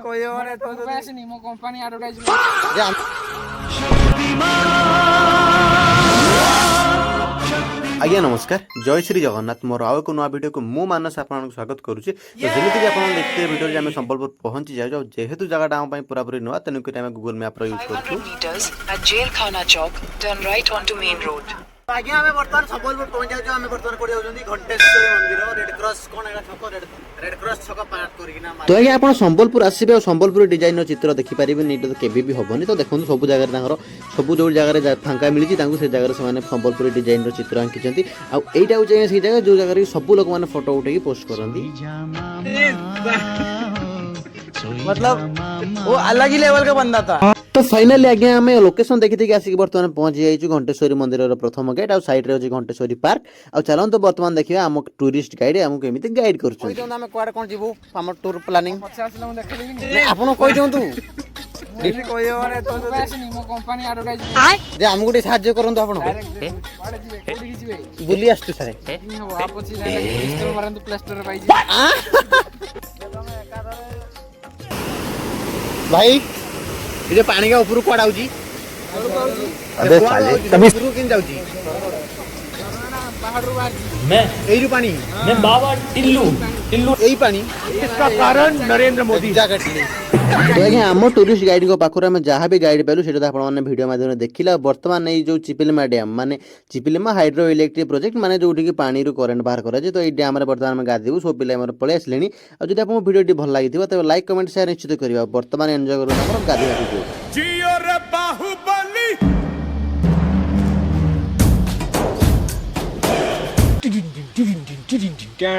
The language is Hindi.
कंपनी आज्ञा नमस्कार जय श्री जगन्नाथ मोर आउ एक नुआ वीडियो को मु मानस आपन स्वागत करुच्ची। तो जमीती आप देखते वीडियो आम संबलपुर पहुंची जाऊ जेहेतु जगह आम पूरापूरी नुआ तेणुक गूगल मैप यूज कर आज्ञा हमें बर्तमान संबलपुर पहुंच जाऊ हमें बर्तमान पड़ जाऊँ घंटेश्वरी मंदिर रेड क्रॉस कौन है छक रेड क्रॉस छक पार करना तो आज्ञा आप संबलपुर आसबे और संबलपुर डिजाइन चित्र देखिपारे तो केबी भी हेनी तो देखो सब जगह सब जो जगह फांका मिली से जगह से संबलपुर डिजाइन चित्र आंकी आईटा हूँ से जगह जो जगह सब लोक मैंने फोटो उठे पोस्ट करती मतलब वो अलग ही लेवल का बंदा था। तो फाइनली आज्ञा आम लोकेशन देखी आसिक बर्तमान पहुंची जाइए घंटेश्वरी मंदिर प्रथम गेट आ साइड रे घंटेश्वरी पार्क आ चलते बर्तमान देखिए आम टूरिस्ट गाइड आमको केमिति गाइड करछन कुआडे कोन जीवु हमर टूर प्लानिंग आपन कहि दियंतु आमको टे साहाय्य करंतु आपन बुली आस्तु सर भाई ये पानी का ऊपर कुआडा आउची अबे साले तभी ऊपर किन जाउची मैं एई पानी मैं बाबा टिल्लू टिल्लू एई पानी इसका कारण नरेंद्र मोदी जैकेटली तो आगे हम टूरिस्ट गाइड को पाखर हम जहाँ भी गाइड पाइलु सेटा आपण माने वीडियो माध्यम देखिला वर्तमान ए जो चिपिलिमा डैम माने चिपिलिमा हाइड्रो इलेक्ट्रिक प्रोजेक्ट माने जोठी की पानी रो करंट बाहर करा जे तो ए डैम रे वर्तमान हम गाधीबु सब पिला हमर पळे आसलेनी आ जदि आपन वीडियो टी भल लागिथिबा त लाइक कमेंट शेयर निश्चित करिबा वर्तमान एन्जॉय करू हमर गाधीबा वीडियो जियो रे बाहुबली क्या